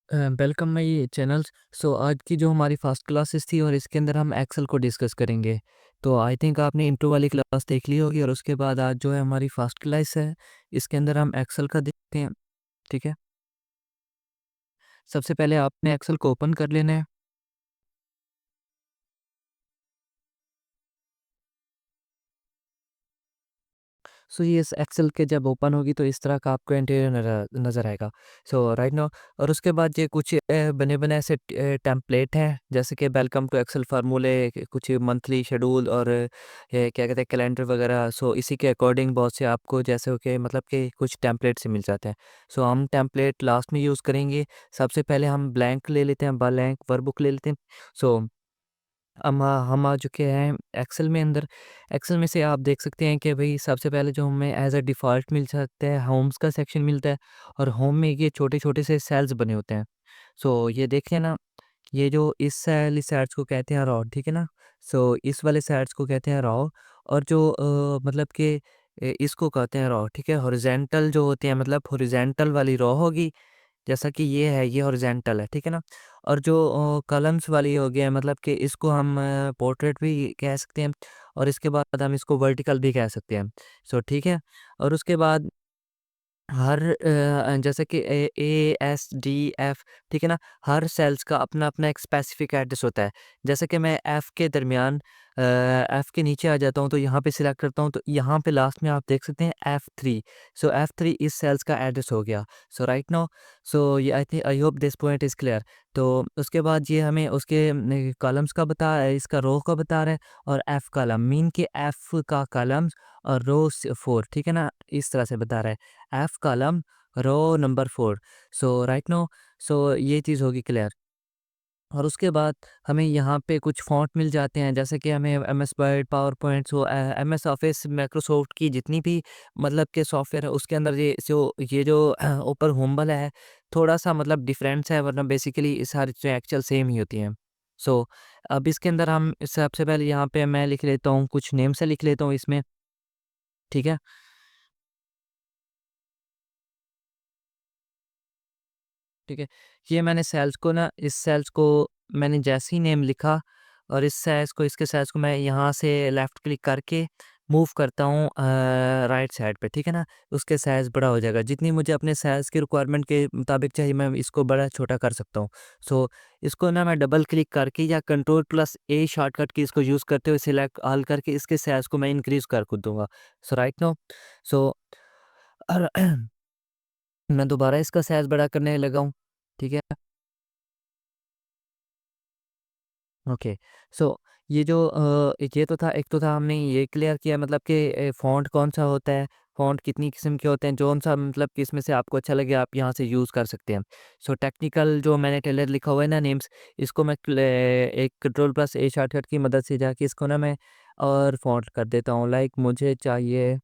Welcome my channels. सो आज की जो हमारी फर्स्ट क्लासेस थी और इसके अंदर हम एक्सेल को डिस्कस करेंगे। तो आई थिंक आपने इंट्रो वाली क्लास देख ली होगी और उसके बाद आज जो है हमारी फर्स्ट क्लास है, इसके अंदर हम एक्सेल का देखते हैं। ठीक है, सबसे पहले आपने एक्सेल को ओपन कर लेना है। सो ये एक्सेल के जब ओपन होगी तो इस तरह का आपको इंटीरियर नज़र नज़र आएगा। सो राइट नाउ और उसके बाद ये कुछ बने बनाए ऐसे टेम्पलेट हैं, जैसे कि वेलकम टू एक्सेल फार्मूले, कुछ मंथली शेड्यूल और ये क्या कहते हैं कैलेंडर वगैरह। सो इसी के अकॉर्डिंग बहुत से आपको जैसे हो कि मतलब कि कुछ टेम्पलेट से मिल जाते हैं। सो हम टेम्पलेट लास्ट में यूज़ करेंगे। सबसे पहले हम ब्लैंक ले लेते हैं, ब्लैंक वर्कबुक ले लेते हैं। सो हम आ चुके हैं एक्सेल में अंदर। एक्सेल में से आप देख सकते हैं कि भई सबसे पहले जो हमें एज़ अ डिफ़ॉल्ट मिल सकता है, होम्स का सेक्शन मिलता है और होम में ये छोटे-छोटे से सेल्स बने होते हैं। सो ये देखिए ना, ये जो इस वाली सेल्स को कहते हैं रो, ठीक है ना? सो इस वाले सेल्स को कहते हैं रो और जो मतलब कि इसको कहते हैं रो, ठीक है? हॉरिज़ॉन्टल जो होते हैं, मतलब हॉरिज़ॉन्टल वाली रो होगी, जैसा कि ये है, ये हॉरिज़ॉन्टल है, ठीक है ना? और जो कॉलम्स वाली हो गया, मतलब कि इसको हम पोर्ट्रेट भी कह सकते हैं और इसके बाद हम इसको वर्टिकल भी कह सकते हैं। सो ठीक है, और उसके बाद हर जैसे कि ए, एस, डी, एफ, ठीक है ना? हर सेल्स का अपना-अपना एक स्पेसिफिक एड्रेस होता है। जैसे कि मैं एफ के दरमियान एफ के नीचे आ जाता हूँ, तो यहाँ पे सिलेक्ट करता हूँ, तो यहाँ पे लास्ट में आप देख सकते हैं F3। सो F3 इस सेल्स का एड्रेस हो गया। सो राइट नाउ, सो ये I hope this point is clear. तो उसके बाद ये हमें उसके कॉलम्स का इसका रो का बता रहा है और एफ कॉलम मीन कि एफ का कॉलम्स और रो 4, ठीक है ना? इस तरह से बता रहा है। F column row number 4। So right now, so ये चीज़ होगी क्लियर। और उसके बाद हमें यहाँ पे कुछ फ़ॉन्ट मिल जाते हैं, जैसे कि हमें एमएस वर्ड, पावर पॉइंट, सो एमएस ऑफिस, माइक्रोसॉफ्ट की जितनी भी मतलब के सॉफ्टवेयर है उसके अंदर ये जो ऊपर होम वाला है, थोड़ा सा मतलब डिफरेंस है, वरना बेसिकली सारी चीज़ें एक्चुअल सेम ही होती हैं। सो अब इसके अंदर हम सबसे पहले यहाँ पे मैं लिख लेता हूँ, कुछ नेम से लिख लेता हूँ इसमें, ठीक है? ठीक है। ये मैंने सेल्स को ना, इस सेल्स को मैंने जैसे ही नेम लिखा और इस सेल्स को, इसके सेल्स को मैं यहाँ से लेफ़्ट क्लिक करके मूव करता हूँ राइट साइड पे, ठीक है ना? उसके साइज़ बड़ा हो जाएगा। जितनी मुझे अपने साइज़ की रिक्वायरमेंट के मुताबिक चाहिए, मैं इसको बड़ा छोटा कर सकता हूँ। सो इसको ना मैं डबल क्लिक करके या कंट्रोल प्लस ए शॉर्टकट की इसको यूज़ करते हुए सिलेक्ट ऑल करके इसके साइज़ को मैं इंक्रीज़ कर खुद दूँगा। सो राइट नाउ, सो और मैं दोबारा इसका साइज़ बड़ा करने लगा हूँ, ठीक है? ओके। सो ये जो ये तो था, एक तो था हमने ये क्लियर किया, मतलब कि फ़ॉन्ट कौन-सा होता है, फ़ॉन्ट कितनी किस्म के होते हैं, जौन-सा मतलब कि इसमें से आपको अच्छा लगे आप यहाँ से यूज़ कर सकते हैं। सो टेक्निकल जो मैंने टेलर लिखा हुआ है ना नेम्स, इसको मैं एक कंट्रोल प्लस ए शॉर्टकट की मदद से जाके इसको ना मैं और फ़ॉन्ट कर देता हूँ। लाइक मुझे चाहिए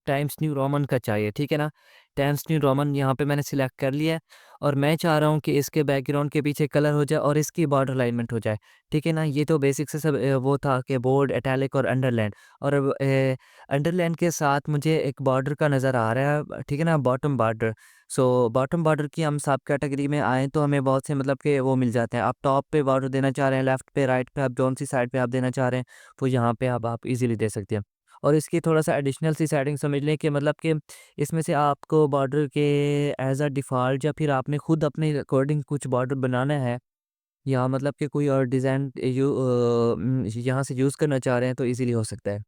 टाइम्स न्यू रोमन का चाहिए, ठीक है ना? टाइम्स न्यू रोमन यहाँ पे मैंने सिलेक्ट कर लिया है और मैं चाह रहा हूँ कि इसके बैकग्राउंड के पीछे कलर हो जाए और इसकी बॉर्डर अलाइनमेंट हो जाए, ठीक है ना? ये तो बेसिक से सब वो था कि बोल्ड, इटैलिक और अंडरलाइन। और अब अंडरलाइन के साथ मुझे एक बॉर्डर का नज़र आ रहा है, ठीक है ना? Bottom border. So bottom border की हम सब कैटेगरी में आएँ तो हमें बहुत से मतलब कि वो मिल जाते हैं। आप टॉप पे बॉर्डर देना चाह रहे हैं, लेफ्ट पे, राइट पे, आप जौन-सी साइड पे आप देना चाह रहे हैं, वो यहाँ पे अब आप इज़िली दे सकते हैं। और इसकी थोड़ा-सा एडिशनल सी सेटिंग समझ लें कि मतलब कि इसमें से आपको बॉर्डर के एज़ अ डिफ़ॉल्ट या फिर आपने खुद अपने अकॉर्डिंग कुछ बॉर्डर बनाना है या मतलब कि कोई और डिज़ाइन यहाँ से यूज़ करना चाह रहे हैं तो ईज़िली हो सकता है।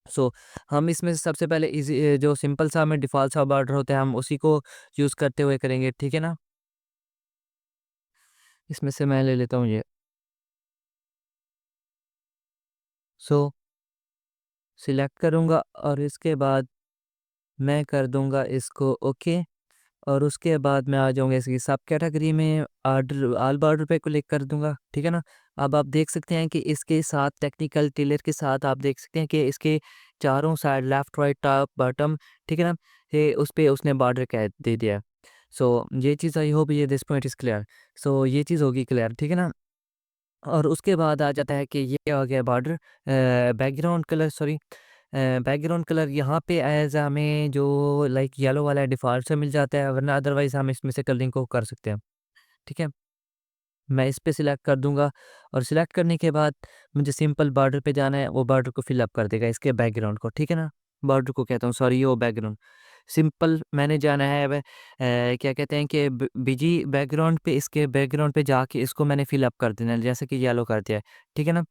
सो हम इसमें से सबसे पहले जो सिंपल सा हमें डिफ़ॉल्ट सा बॉर्डर होता है हम उसी को यूज़ करते हुए करेंगे, ठीक है ना? इसमें से मैं ले लेता हूँ ये। सो सिलेक्ट करूँगा और इसके बाद मैं कर दूँगा इसको ओके। और उसके बाद मैं आ जाऊँगा इसकी सब कैटेगरी में, ऑर्डर ऑल बॉर्डर पे क्लिक कर दूँगा, ठीक है ना? अब आप देख सकते हैं कि इसके साथ टेक्निकल टिलर के साथ आप देख सकते हैं कि इसके चारों side left, right, top, bottom, ठीक है ना? ये उस पे उसने बॉर्डर कह दे दिया है। सो ये चीज़ आई होप ये this point is clear. So ये चीज़ होगी क्लियर, ठीक है ना? और उसके बाद आ जाता है कि ये आ गया border background colour, sorry, background colour यहाँ पे एज़ हमें जो लाइक येलो वाला डिफ़ॉल्ट से मिल जाता है, वरना अदरवाइज़ हम इसमें से कलरिंग को कर सकते हैं। ठीक है? मैं इस पे सिलेक्ट कर दूँगा और सिलेक्ट करने के बाद मुझे सिंपल बॉर्डर पे जाना है, वो बॉर्डर को फ़िल अप कर देगा इसके बैकग्राउंड को, ठीक है ना? बॉर्डर को कहता हूँ, सॉरी, ये वो बैकग्राउंड। सिंपल मैंने जाना है क्या कहते हैं कि बीजी बैकग्राउंड पे, इसके बैकग्राउंड पे जाके इसको मैंने फ़िल अप कर देना है, जैसे कि येलो कर दिया है, ठीक है ना?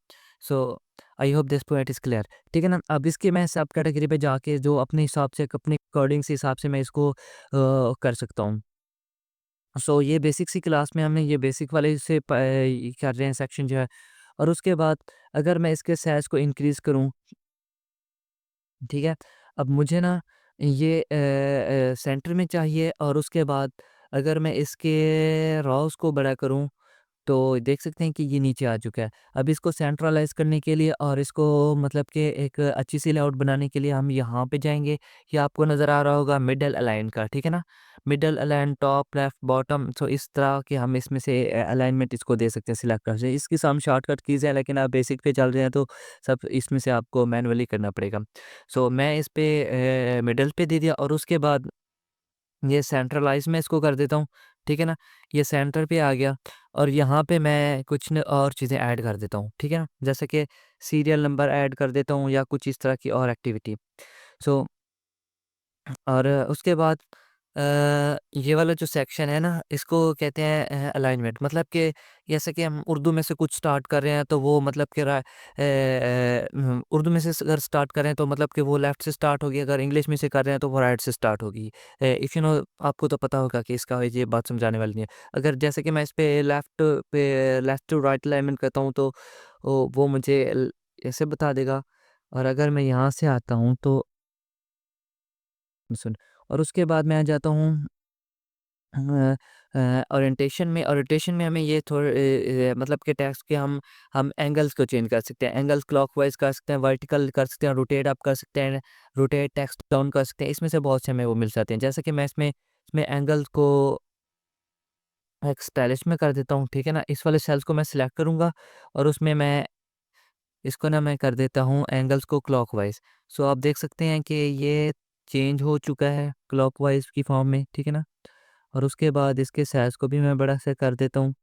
So I hope this point is clear, ठीक है ना? अब इसके मैं सब कैटेगरी पे जाके जो अपने हिसाब से, अपने अकॉर्डिंग से हिसाब से मैं इसको कर सकता हूँ। सो ये बेसिक सी क्लास में हमने ये बेसिक वाले से कर रहे हैं सेक्शन जो है, और उसके बाद अगर मैं इसके साइज़ को इंक्रीज़ करूँ, ठीक है? अब मुझे ना ये सेंटर में चाहिए, और उसके बाद अगर मैं इसके रॉज़ को बड़ा करूँ, तो देख सकते हैं कि ये नीचे आ चुका है। अब इसको सेंट्रलाइज़ करने के लिए और इसको मतलब कि एक अच्छी सी लेआउट बनाने के लिए हम यहाँ पे जाएँगे। ये आपको नज़र आ रहा होगा मिडल अलाइन का, ठीक है ना? Middle align, top, left, bottom, so इस तरह के हम इसमें से अलाइनमेंट इसको दे सकते हैं, सिलेक्ट कर सकते हैं। इसकी सम शॉर्टकट कीज़ हैं, लेकिन आप बेसिक पे चल रहे हैं तो सब इसमें से आपको मैनुअली करना पड़ेगा। सो मैं इस पे मिडल पे दे दिया, और उसके बाद ये सेंट्रलाइज़ मैं इसको कर देता हूँ, ठीक है ना? ये सेंटर पे आ गया, और यहाँ पे मैं कुछ न और चीज़ें ऐड कर देता हूँ, ठीक है ना? जैसे कि सीरियल नंबर ऐड कर देता हूँ, या कुछ इस तरह की और एक्टिविटी। सो और उसके बाद ये वाला जो सेक्शन है ना, इसको कहते हैं अलाइनमेंट, मतलब कि जैसे कि हम उर्दू में से कुछ स्टार्ट कर रहे हैं, तो वो मतलब कि उर्दू में से अगर स्टार्ट कर रहे हैं तो मतलब कि वो लेफ़्ट से स्टार्ट होगी, अगर इंग्लिश में से कर रहे हैं तो वो राइट से स्टार्ट होगी। इफ़ यू नो, आपको तो पता होगा कि इसका ये बात समझाने वाली नहीं है। अगर जैसे कि मैं इस पे लेफ़्ट टू राइट अलाइनमेंट करता हूँ, तो वो मुझे ऐसे बता देगा, और अगर मैं यहाँ से आता हूँ तो सुन, और उसके बाद मैं आ जाता हूँ ओरिएंटेशन में हमें ये मतलब कि टेक्स्ट के हम एंगल्स को चेंज कर सकते हैं। एंगल्स क्लॉकवाइज़ कर सकते हैं, वर्टिकल कर सकते हैं, रोटेट अप कर सकते हैं, रोटेट टेक्स्ट डाउन कर सकते हैं। इसमें से बहुत से हमें वो मिल जाते हैं। जैसे कि मैं इसमें एंगल्स को एक स्टाइलिश में कर देता हूँ, ठीक है ना? इस वाले सेल्स को मैं सिलेक्ट करूँगा, और उसमें मैं इसको ना मैं कर देता हूँ एंगल्स को क्लॉकवाइज़। सो आप देख सकते हैं कि ये चेंज हो चुका है क्लॉकवाइज़ की फॉर्म में, ठीक है ना? और उसके बाद इसके साइज़ को भी मैं बड़ा सा कर देता हूँ,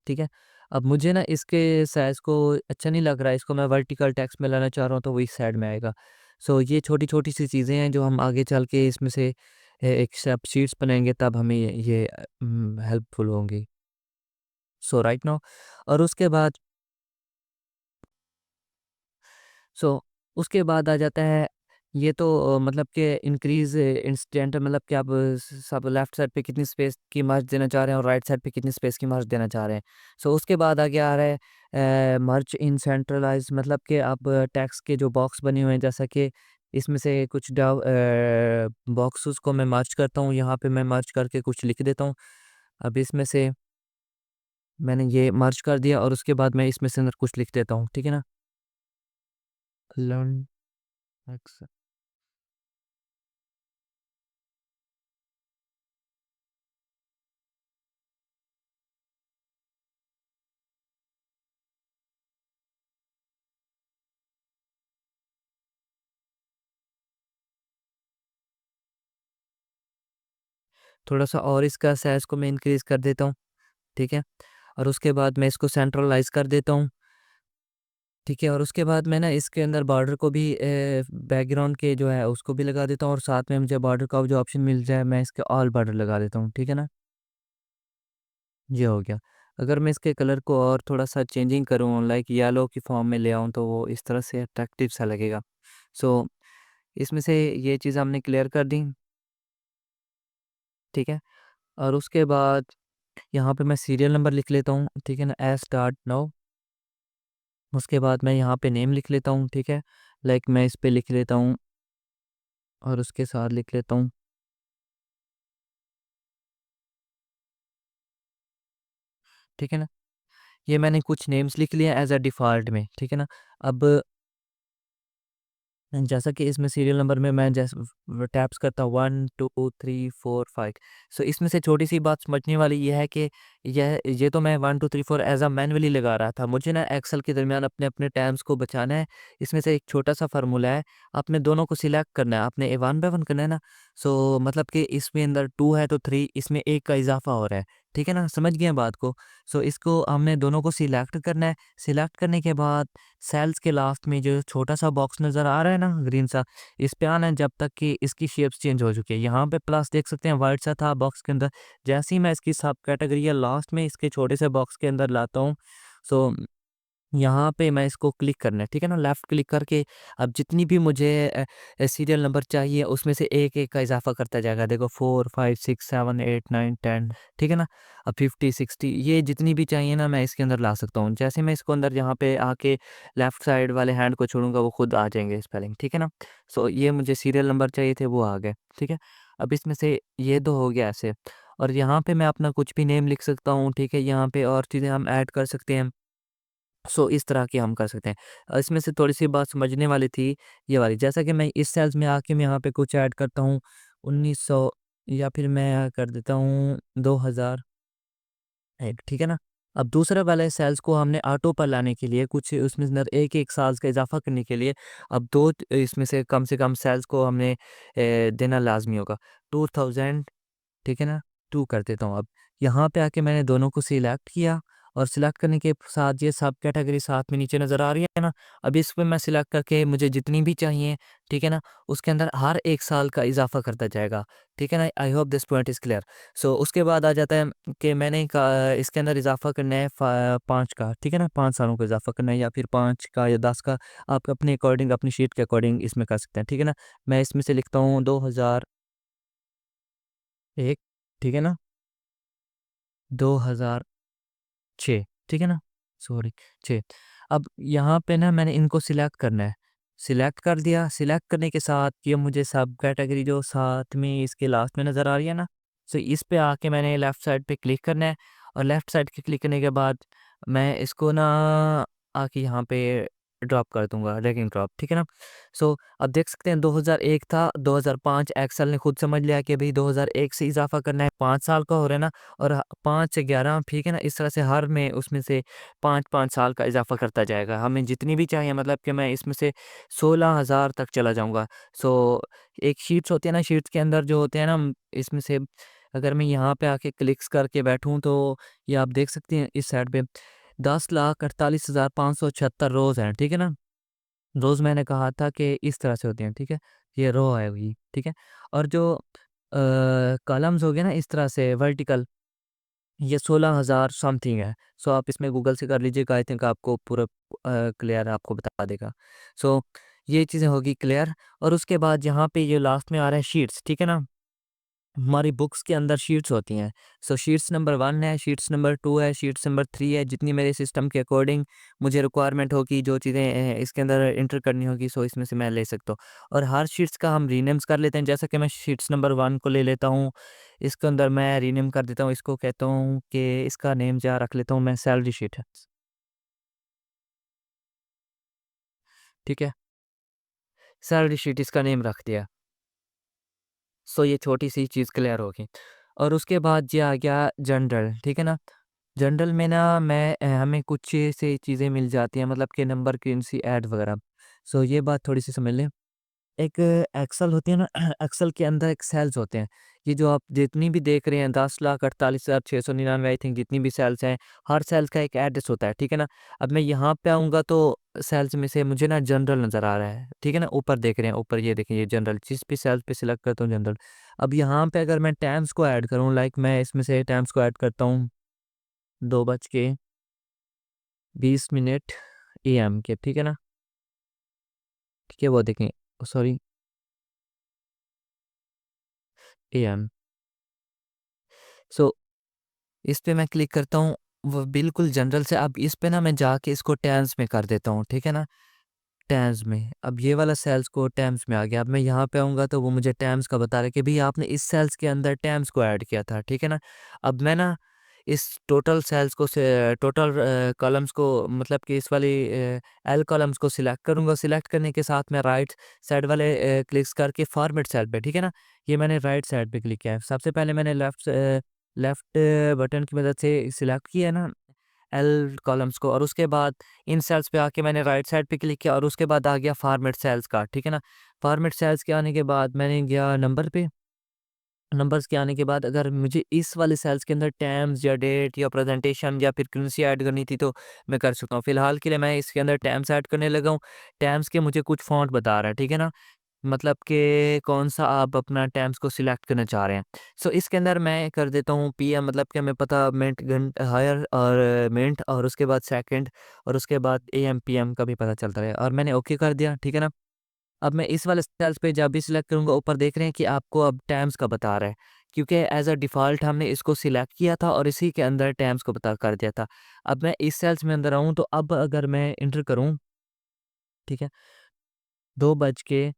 ठीक है? अब मुझे ना इसके साइज़ को अच्छा नहीं लग रहा है, इसको मैं वर्टिकल टेक्स्ट में लाना चाह रहा हूँ, तो वो इस साइड में आएगा। सो ये छोटी-छोटी सी चीज़ें हैं जो हम आगे चल के इसमें से एक सब शीट्स बनाएँगे, तब हमें ये हेल्पफुल होंगी। सो राइट नाउ, और उसके बाद सो उसके बाद आ जाता है, ये तो मतलब कि इंक्रीज़ इंस्टेंट, मतलब कि आप सब लेफ्ट साइड पे कितनी स्पेस की मर्ज देना चाह रहे हैं, और राइट साइड पे कितनी स्पेस की मर्ज देना चाह रहे हैं। सो उसके बाद आगे आ रहा है मर्ज इन सेंट्रलाइज़, मतलब कि आप टेक्स्ट के जो बॉक्स बने हुए हैं, जैसा कि इसमें से कुछ बॉक्सेस को मैं मर्ज करता हूँ, यहाँ पे मैं मर्ज करके कुछ लिख देता हूँ। अब इसमें से मैंने ये मर्ज कर दिया, और उसके बाद मैं इसमें से अंदर कुछ लिख देता हूँ, ठीक है ना? लर्न एक्स थोड़ा-सा और इसका साइज़ को मैं इंक्रीज़ कर देता हूँ, ठीक है? और उसके बाद मैं इसको सेंट्रलाइज़ कर देता हूँ, ठीक है? और उसके बाद मैं ना इसके अंदर बॉर्डर को भी बैकग्राउंड के जो है उसको भी लगा देता हूँ, और साथ में मुझे बॉर्डर का जो ऑप्शन मिल जाए, मैं इसके ऑल बॉर्डर लगा देता हूँ, ठीक है ना? ये हो गया। अगर मैं इसके कलर को और थोड़ा-सा चेंजिंग करूँ, लाइक येलो की फॉर्म में ले आऊँ, तो वो इस तरह से अट्रैक्टिव सा लगेगा। सो इसमें से ये चीज़ हमने क्लियर कर दी, ठीक है? और उसके बाद यहाँ पे मैं सीरियल नंबर लिख लेता हूँ, ठीक है ना? As start now. उसके बाद मैं यहाँ पे नेम लिख लेता हूँ, ठीक है? लाइक मैं इस पे लिख लेता हूँ, और उसके साथ लिख लेता हूँ, ठीक है ना? ये मैंने कुछ नेम्स लिख लिए एज़ अ डिफ़ॉल्ट में, ठीक है ना? अब जैसा कि इसमें सीरियल नंबर में मैं जैसे टैप्स करता हूँ 1 2 3 4 5। सो इसमें से छोटी सी बात समझने वाली ये है कि ये तो मैं 1 2 3 4 एज अ मैनुअली लगा रहा था। मुझे ना एक्सेल के दरमियान अपने अपने टैब्स को बचाना है। इसमें से एक छोटा सा फार्मूला है, आपने दोनों को सिलेक्ट करना है, आपने ए वन बाय वन करना है ना। सो मतलब कि इसमें अंदर 2 है तो 3, इसमें 1 का इजाफा हो रहा है। ठीक है ना, समझ गए हैं बात को। सो इसको हमने दोनों को सिलेक्ट करना है। सिलेक्ट करने के बाद सेल्स के लास्ट में जो छोटा-सा बॉक्स नज़र आ रहा है ना ग्रीन सा, इस पे आना है जब तक कि इसकी शेप्स चेंज हो चुकी है। यहाँ पे प्लस देख सकते हैं व्हाइट सा था बॉक्स के अंदर। जैसे ही मैं इसकी सब कैटेगरी या लास्ट में इसके छोटे से बॉक्स के अंदर लाता हूँ, सो यहाँ पे मैं इसको क्लिक करना है, ठीक है ना? लेफ्ट क्लिक करके अब जितनी भी मुझे सीरियल नंबर चाहिए उसमें से 1-1 का इज़ाफ़ा करता जाएगा। देखो 4, 5, 6, 7, 8, 9, 10, ठीक है ना? अब 50, 60 ये जितनी भी चाहिए ना मैं इसके अंदर ला सकता हूँ। जैसे मैं इसको अंदर यहाँ पे आके लेफ्ट साइड वाले हैंड को छोड़ूँगा वो खुद आ जाएँगे स्पेलिंग, ठीक है ना? सो ये मुझे सीरियल नंबर चाहिए थे वो आ गए, ठीक है? अब इसमें से ये तो हो गया ऐसे, और यहाँ पे मैं अपना कुछ भी नेम लिख सकता हूँ, ठीक है? यहाँ पे और चीज़ें हम ऐड कर सकते हैं। सो इस तरह की हम कर सकते हैं। इसमें से थोड़ी-सी बात समझने वाली थी ये वाली, जैसा कि मैं इस सेल्स में आके मैं यहाँ पे कुछ ऐड करता हूँ 1900 या फिर मैं कर देता हूँ 2001, ठीक है ना? अब दूसरे वाले सेल्स को हमने ऑटो पर लाने के लिए कुछ उसमें अंदर 1-1 साल का इज़ाफ़ा करने के लिए अब 2 इसमें से कम सेल्स को हमने देना लाज़मी होगा। 2000, ठीक है ना? 2 कर देता हूँ अब। यहाँ पे आके मैंने दोनों को सिलेक्ट किया और सिलेक्ट करने के साथ ये सब कैटेगरी साथ में नीचे नज़र आ रही है ना? अब इसमें मैं सिलेक्ट करके मुझे जितनी भी चाहिए, ठीक है ना? उसके अंदर हर 1 साल का इज़ाफ़ा करता जाएगा, ठीक है ना? I hope this point is clear. So उसके बाद आ जाता है कि मैंने इसके अंदर इज़ाफ़ा करना है 5 का, ठीक है ना? 5 सालों का इज़ाफ़ा करना है या फिर 5 का या 10 का, आप अपने अकॉर्डिंग अपनी शीट के अकॉर्डिंग इसमें कर सकते हैं, ठीक है ना? मैं इसमें से लिखता हूँ 2001, ठीक है ना? 2006, ठीक है ना? सॉरी 6। अब यहाँ पे ना मैंने इनको सिलेक्ट करना है। सिलेक्ट कर दिया, सिलेक्ट करने के साथ ये मुझे सब कैटेगरी जो साथ में इसके लास्ट में नज़र आ रही है ना, सो इस पे आके मैंने लेफ़्ट साइड पे क्लिक करना है और लेफ़्ट साइड पे क्लिक करने के बाद मैं इसको ना आके यहाँ पे ड्रॉप कर दूँगा, ड्रैग एंड ड्रॉप, ठीक है ना? सो अब देख सकते हैं 2001 था, 2005 एक्सेल ने खुद समझ लिया कि भई 2001 से इज़ाफ़ा करना है, 5 साल का हो रहा है ना, और 5 से 11, ठीक है ना? इस तरह से हर में उसमें से 5-5 साल का इज़ाफ़ा करता जाएगा। हमें जितनी भी चाहिए मतलब कि मैं इसमें से 16,000 तक चला जाऊँगा। सो एक शीट्स होती है ना, शीट्स के अंदर जो होते हैं ना इसमें से अगर मैं यहाँ पे आके क्लिक्स करके बैठूँ तो ये आप देख सकते हैं इस साइड पे 10,48,576 रोज़ हैं, ठीक है ना? रोज़ मैंने कहा था कि इस तरह से होती हैं, ठीक है? ये रो है हुई, ठीक है? और जो कॉलम्स हो गए ना इस तरह से वर्टिकल, ये 16,000 समथिंग है। सो आप इसमें गूगल से कर लीजिएगा, आई थिंक आपको पूरा क्लियर आपको बता देगा। सो ये चीज़ें होगी क्लियर, और उसके बाद यहाँ पे ये लास्ट में आ रहा है शीट्स, ठीक है ना? हमारी बुक्स के अंदर शीट्स होती हैं। सो शीट्स नंबर 1 है, शीट्स नंबर 2 है, शीट्स नंबर 3 है, जितनी मेरे सिस्टम के अकॉर्डिंग मुझे रिक्वायरमेंट होगी, जो चीज़ें इसके अंदर एंटर करनी होगी, सो इसमें से मैं ले सकता हूँ। और हर शीट्स का हम रीनेम्स कर लेते हैं, जैसा कि मैं शीट्स नंबर 1 को ले लेता हूँ, इसके अंदर मैं रीनेम कर देता हूँ, इसको कहता हूँ कि इसका नेम क्या रख लेता हूँ मैं, सैलरी शीट है, ठीक है? सैलरी शीट इसका नेम रख दिया। सो ये छोटी-सी चीज़ क्लियर हो गई। और उसके बाद ये आ गया जनरल, ठीक है ना? जनरल में ना हमें कुछ से चीज़ें मिल जाती हैं, मतलब कि नंबर करेंसी ऐड वगैरह। सो ये बात थोड़ी-सी समझ लें। एक एक्सेल होती है ना, एक्सेल के अंदर एक सेल्स होते हैं। ये जो आप जितनी भी देख रहे हैं 10,48,699 आई थिंक जितनी भी सेल्स हैं, हर सेल्स का एक एड्रेस होता है, ठीक है ना? अब मैं यहाँ पे आऊँगा तो सेल्स में से मुझे ना जनरल नज़र आ रहा है, ठीक है ना? ऊपर देख रहे हैं, ऊपर ये देखें ये जनरल, जिस भी सेल्स पे सिलेक्ट करता हूँ जनरल। अब यहाँ पे अगर मैं टाइम्स को ऐड करूँ, लाइक मैं इसमें से टाइम्स को ऐड करता हूँ 2:20 एएम के, ठीक है ना? ठीक है, वो देखें, सॉरी, एएम। सो इस पे मैं क्लिक करता हूँ, वो बिल्कुल जनरल से अब इस पे ना मैं जाके इसको टैब्स में कर देता हूँ, ठीक है ना? टैब्स में, अब ये वाला सेल्स को टैब्स में आ गया। अब मैं यहाँ पे आऊँगा तो वो मुझे टैब्स का बता रहा है कि भई आपने इस सेल्स के अंदर टैब्स को ऐड किया था, ठीक है ना? अब मैं ना इस टोटल सेल्स को से टोटल कॉलम्स को मतलब कि इस वाली एल कॉलम्स को सिलेक्ट करूँगा। सिलेक्ट करने के साथ मैं राइट साइड वाले क्लिक्स करके फॉर्मेट सेल पे, ठीक है ना? ये मैंने राइट साइड पे क्लिक किया है। सबसे पहले मैंने लेफ्ट बटन की मदद से सिलेक्ट किया है ना एल कॉलम्स को, और उसके बाद इन सेल्स पे आके मैंने राइट साइड पे क्लिक किया और उसके बाद आ गया फॉर्मेट सेल्स का, ठीक है ना? फॉर्मेट सेल्स के आने के बाद मैंने गया नंबर पे। नंबर्स के आने के बाद अगर मुझे इस वाले सेल्स के अंदर टैम्स या डेट या प्रेजेंटेशन या फिर करेंसी ऐड करनी थी तो मैं कर सकता हूँ। फिलहाल के लिए मैं इसके अंदर टैम्स ऐड करने लगा हूँ। टैम्स के मुझे कुछ फ़ॉन्ट बता रहा है, ठीक है ना? मतलब कि कौन-सा आप अपना टैम्स को सिलेक्ट करना चाह रहे हैं। सो इसके अंदर मैं कर देता हूँ पीएम, मतलब कि हमें पता मिनट, हायर और मिनट, और उसके बाद सेकंड, और उसके बाद एएम, पीएम का भी पता चलता है, और मैंने ओके कर दिया, ठीक है ना? अब मैं इस वाले सेल्स पे जब भी सिलेक्ट करूँगा, ऊपर देख रहे हैं कि आपको अब टैम्स का बता रहा है, क्योंकि एज़ अ डिफ़ॉल्ट हमने इसको सिलेक्ट किया था और इसी के अंदर टैम्स को बता कर दिया था। अब मैं इस सेल्स में अंदर आऊँ तो अब अगर मैं एंटर करूँ, ठीक है, 2 बज के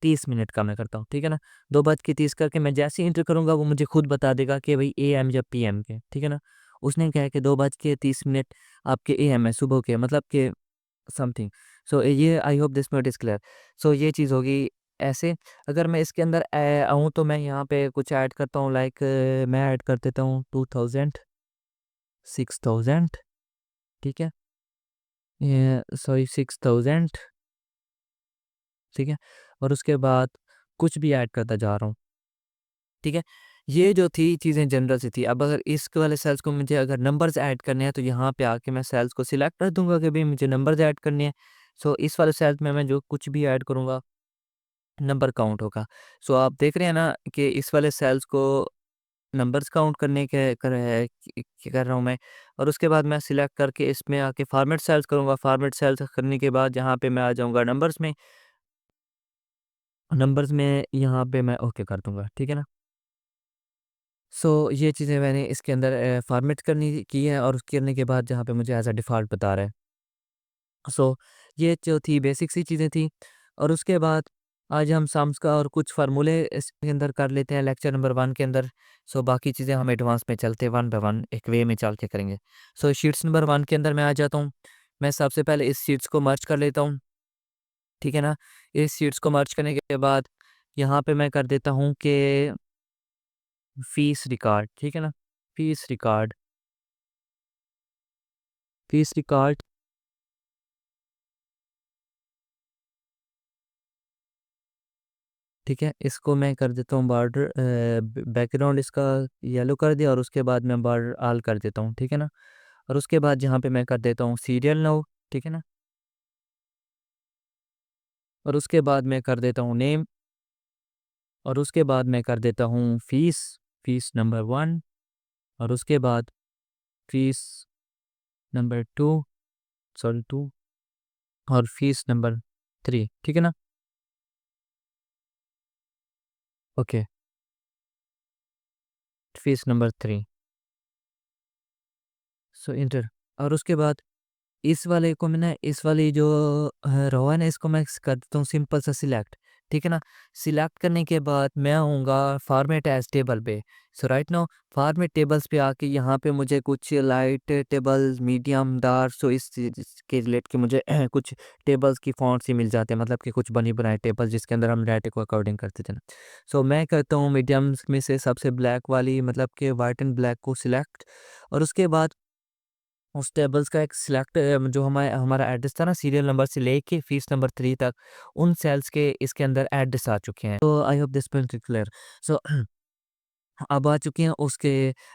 30 मिनट का मैं करता हूँ, ठीक है ना? 2 बज के 30 करके मैं जैसे ही एंटर करूँगा वो मुझे खुद बता देगा कि भई एएम या पीएम के, ठीक है ना? उसने क्या है कि 2 बज के 30 मिनट आपके एएम है, सुबह के, मतलब कि समथिंग। सो ये I hope this point is clear. So ये चीज़ होगी ऐसे। अगर मैं इसके अंदर आऊँ तो मैं यहाँ पे कुछ ऐड करता हूँ, लाइक मैं ऐड कर देता हूँ 2000, 6000, ठीक है? ये सॉरी 6000, ठीक है? और उसके बाद कुछ भी ऐड करता जा रहा हूँ, ठीक है? ये जो थी चीज़ें जनरल सी थी। अब अगर इस वाले सेल्स को मुझे अगर नंबर्स ऐड करने हैं तो यहाँ पे आके मैं सेल्स को सिलेक्ट कर दूँगा कि भई मुझे नंबर्स ऐड करने हैं। सो इस वाले सेल्स में मैं जो कुछ भी ऐड करूँगा नंबर काउंट होगा। सो आप देख रहे हैं ना कि इस वाले सेल्स को नंबर्स काउंट करने के कर रहा हूँ मैं, और उसके बाद मैं सिलेक्ट करके इसमें आके फॉर्मेट सेल्स करूँगा। फॉर्मेट सेल्स करने के बाद यहाँ पे मैं आ जाऊँगा नंबर्स में। नंबर्स में यहाँ पे मैं ओके कर दूँगा, ठीक है ना? सो ये चीज़ें मैंने इसके अंदर फॉर्मेट करनी की है, और करने के बाद जहाँ पे मुझे एज़ अ डिफ़ॉल्ट बता रहा है। सो ये जो थी बेसिक सी चीज़ें थी, और उसके बाद आज हम सम्स का और कुछ फार्मूले इसके अंदर कर लेते हैं लेक्चर नंबर 1 के अंदर। सो बाकी चीज़ें हम एडवांस में चलते हैं, वन बाय वन एक वे में चल के करेंगे। सो शीट्स नंबर 1 के अंदर मैं आ जाता हूँ। मैं सबसे पहले इस शीट्स को मर्ज कर लेता हूँ, ठीक है ना? इस शीट्स को मर्ज करने के बाद यहाँ पे मैं कर देता हूँ कि फीस रिकॉर्ड, ठीक है ना? फीस रिकॉर्ड, फीस रिकॉर्ड, ठीक है? इसको मैं कर देता हूँ बॉर्डर, बैकग्राउंड इसका येलो कर दिया, और उसके बाद मैं बॉर्डर ऑल कर देता हूँ, ठीक है ना? और उसके बाद जहाँ पे मैं कर देता हूँ सीरियल नाउ, ठीक है ना? और उसके बाद मैं कर देता हूँ नेम, और उसके बाद मैं कर देता हूँ फीस, फीस नंबर 1, और उसके बाद फीस नंबर 2, सॉरी 2, और फीस नंबर 3, ठीक है ना? ओके, फीस नंबर 3, सो एंटर। और उसके बाद इस वाले को मैं ना, इस वाली जो रो है ना, इसको मैं कर देता हूँ सिंपल सा सिलेक्ट, ठीक है ना? सिलेक्ट करने के बाद मैं आऊँगा फॉर्मेट एज़ टेबल पे। सो राइट नाउ फॉर्मेट टेबल्स पे आके यहाँ पे मुझे कुछ लाइट टेबल्स, मीडियम, डार्क, सो इस चीज़ के रिलेट के मुझे कुछ टेबल्स की फ़ॉन्ट्स ही मिल जाते हैं, मतलब कि कुछ बनी बनाए टेबल जिसके अंदर हम डाटा को अकॉर्डिंग करते थे ना। सो मैं करता हूँ मीडियम्स में से सबसे ब्लैक वाली, मतलब कि व्हाइट एंड ब्लैक को सिलेक्ट, और उसके बाद उस टेबल्स का एक सिलेक्ट जो हमारा एड्रेस था ना, सीरियल नंबर से लेके फीस नंबर 3 तक, उन सेल्स के इसके अंदर एड्रेस आ चुके हैं। तो I hope this point is clear. So अब आ चुके हैं उसके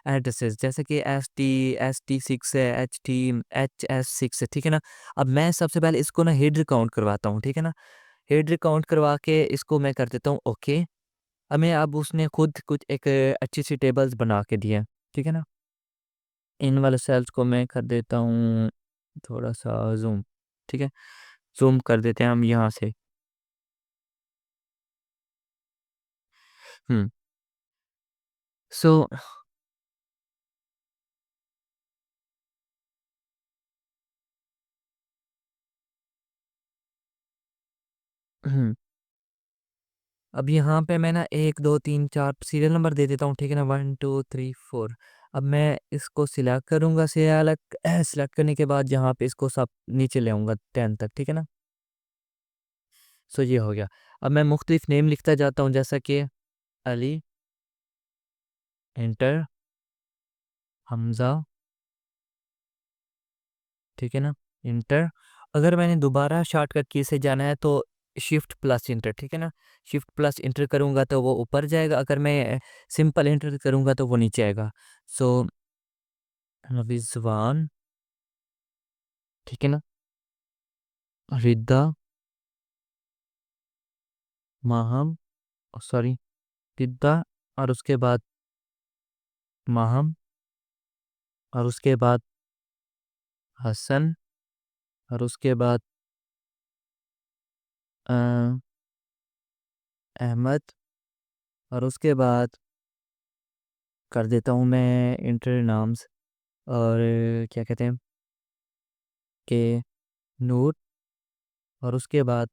एड्रेसेस, जैसे कि ST6 है, HS6 है, ठीक है ना? अब मैं सबसे पहले इसको ना हेडर काउंट करवाता हूँ, ठीक है ना? हेडर काउंट करवा के इसको मैं कर देता हूँ ओके। अब उसने खुद कुछ एक अच्छी सी टेबल्स बना के दी है, ठीक है ना? इन वाले सेल्स को मैं कर देता हूँ थोड़ा-सा ज़ूम, ठीक है? ज़ूम कर देते हैं हम यहाँ से। हुँ, सो हुँ, अब यहाँ पे मैं ना 1, 2, 3, 4 सीरियल नंबर दे देता हूँ, ठीक है ना? 1, 2, 3, 4। अब मैं इसको सिलेक्ट करूँगा, सिलेक्ट करने के बाद यहाँ पे इसको सब नीचे ले आऊँगा 10 तक, ठीक है ना? सो ये हो गया। अब मैं मुख्तलिफ नेम लिखता जाता हूँ, जैसा कि अली, एंटर, हमज़ा, ठीक है ना? एंटर। अगर मैंने दोबारा शॉर्टकट की से जाना है तो शिफ्ट प्लस इंटर, ठीक है ना? शिफ्ट प्लस इंटर करूँगा तो वो ऊपर जाएगा, अगर मैं सिंपल इंटर करूँगा तो वो नीचे आएगा। सो रिज़वान, ठीक है ना? रिद्दा, माहम, सॉरी, रिद्दा, और उसके बाद माहम, और उसके बाद हसन, और उसके बाद अ, अहमद, और उसके बाद कर देता हूँ मैं इंटर नाम्स, और क्या कहते हैं कि नूर, और उसके बाद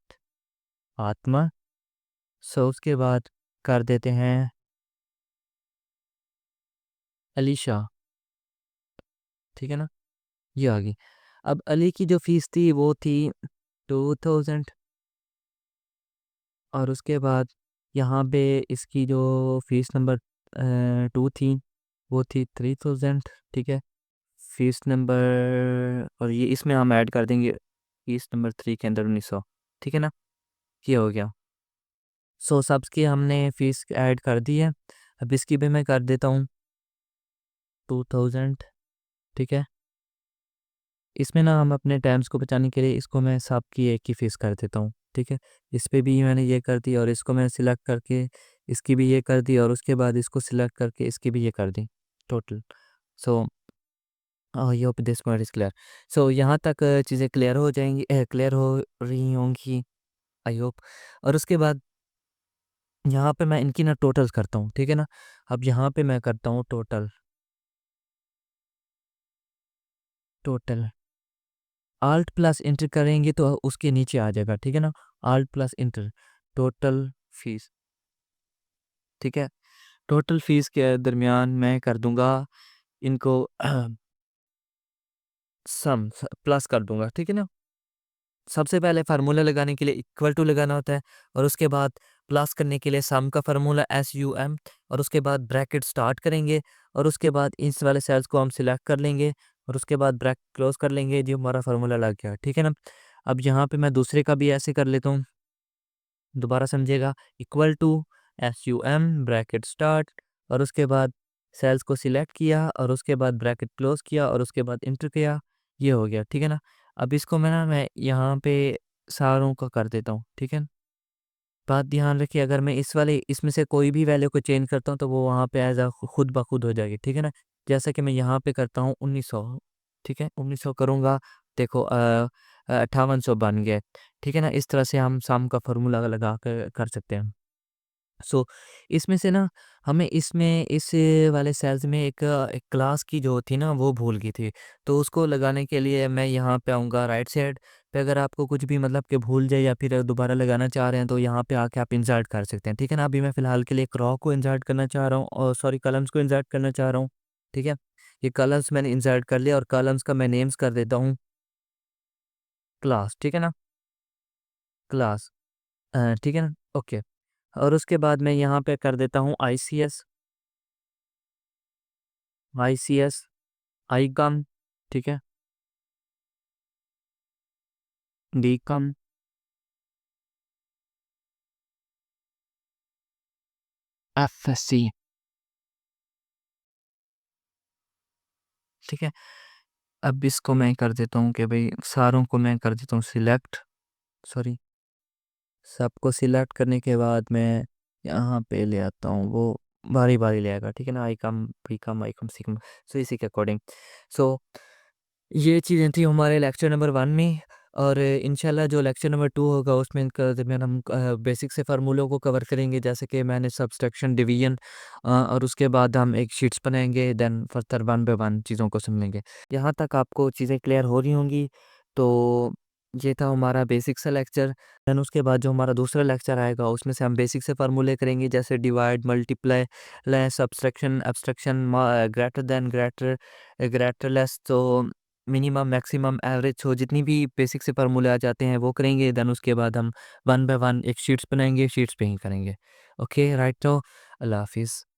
आत्मा। सो उसके बाद कर देते हैं अलीशा, ठीक है ना? ये आ गई। अब अली की जो फ़ीस थी वो थी 2000, और उसके बाद यहाँ पे इसकी जो फ़ीस नंबर 2 थी वो थी 3000, ठीक है? फ़ीस नंबर, और ये इसमें हम ऐड कर देंगे फ़ीस नंबर 3 के अंदर 1900, ठीक है ना? ये हो गया। सो सबकी हमने फ़ीस ऐड कर दी है। अब इसकी भी मैं कर देता हूँ 2000, ठीक है? इसमें ना हम अपने टाइम्स को बचाने के लिए इसको मैं सबकी एक ही फ़ीस कर देता हूँ, ठीक है? इस पे भी मैंने ये कर दी, और इसको मैंने सिलेक्ट करके इसकी भी ये कर दी, और उसके बाद इसको सिलेक्ट करके इसकी भी ये कर दी total. So I hope this point is clear. So यहाँ तक चीज़ें क्लियर हो जाएँगी, क्लियर हो रही होंगी, आई होप। और उसके बाद यहाँ पे मैं इनकी ना टोटल्स करता हूँ, ठीक है ना? अब यहाँ पे मैं करता हूँ total, total. Alt plus enter करेंगे तो उसके नीचे आ जाएगा, ठीक है ना? Alt plus enter, total fees, ठीक है? टोटल फ़ीस के दरमियान मैं कर दूँगा इनको प्लस कर दूँगा, ठीक है ना? सबसे पहले फार्मूला लगाने के लिए इक्वल टू लगाना होता है, और उसके बाद प्लस करने के लिए सम का फार्मूला SUM, और उसके बाद ब्रैकेट स्टार्ट करेंगे, और उसके बाद इस वाले सेल्स को हम सिलेक्ट कर लेंगे, और उसके बाद ब्रैकेट क्लोज कर लेंगे, जो हमारा फार्मूला लग गया, ठीक है ना? अब यहाँ पे मैं दूसरे का भी ऐसे कर लेता हूँ, दोबारा समझिएगा। Equal to SUM, bracket start, और उसके बाद सेल्स को सिलेक्ट किया, और उसके बाद ब्रैकेट क्लोज किया, और उसके बाद इंटर किया, ये हो गया, ठीक है ना? अब इसको मैं यहाँ पे सारों का कर देता हूँ, ठीक है? बात ध्यान रखिए, अगर मैं इस वाले इसमें से कोई भी वैल्यू को चेंज करता हूँ तो वो वहाँ पे एज अ खुद ब खुद हो जाएगी, ठीक है ना? जैसा कि मैं यहाँ पे करता हूँ 1900, ठीक है? 1900 करूँगा, देखो 5800 बन गए, ठीक है ना? इस तरह से हम सम का फार्मूला लगा कर सकते हैं। सो इसमें से ना हमें इसमें इस वाले सेल्स में एक क्लास की जो थी ना वो भूल गई थी। तो उसको लगाने के लिए मैं यहाँ पे आऊँगा राइट साइड पे, अगर आपको कुछ भी मतलब कि भूल जाए या फिर दोबारा लगाना चाह रहे हैं तो यहाँ पे आके आप इंसर्ट कर सकते हैं, ठीक है ना? अभी मैं फ़िलहाल के लिए एक रो को इंसर्ट करना चाह रहा हूँ, और सॉरी, कॉलम्स को इंसर्ट करना चाह रहा हूँ, ठीक है? ये कॉलम्स मैंने इंसर्ट कर लिया, और कॉलम्स का मैं नेम्स कर देता हूँ क्लास, ठीक है ना? क्लास, ठीक है ना? ओके। और उसके बाद मैं यहाँ पे कर देता हूँ ICS, ICS, आईकॉम, ठीक है? डीकॉम, FSC, ठीक है? अब इसको मैं कर देता हूँ कि भई सारों को मैं कर देता हूँ सिलेक्ट, सॉरी, सबको सिलेक्ट करने के बाद मैं यहाँ पे ले आता हूँ, वो बारी-बारी ले आएगा, ठीक है ना? आईकॉम, बीकॉम, आईकॉम, सीकॉम, सो इसी के अकॉर्डिंग। सो ये चीज़ें थी हमारे लेक्चर नंबर 1 में, और इंशाल्लाह जो लेक्चर नंबर 2 होगा उसमें इनका दरमियान हम बेसिक से फार्मूलों को कवर करेंगे, जैसे कि मैंने सब्सट्रैक्शन, डिवीजन, और उसके बाद हम एक शीट्स बनाएंगे, देन फर्दर 1 बाय 1 चीज़ों को समझेंगे। यहाँ तक आपको चीज़ें क्लियर हो रही होंगी, तो ये था हमारा बेसिक सा लेक्चर। देन उसके बाद जो हमारा दूसरा लेक्चर आएगा उसमें से हम बेसिक से फार्मूले करेंगे, जैसे divide, multiply, less, subtraction, abstraction, greater than, greater less, तो मिनिमम, मैक्सिमम, एवरेज, तो जितनी भी बेसिक से फार्मूले आ जाते हैं वो करेंगे। देन उसके बाद हम वन बाय वन एक शीट्स बनाएंगे, शीट्स पे ही करेंगे। ओके राइट, तो अल्लाह हाफिज़।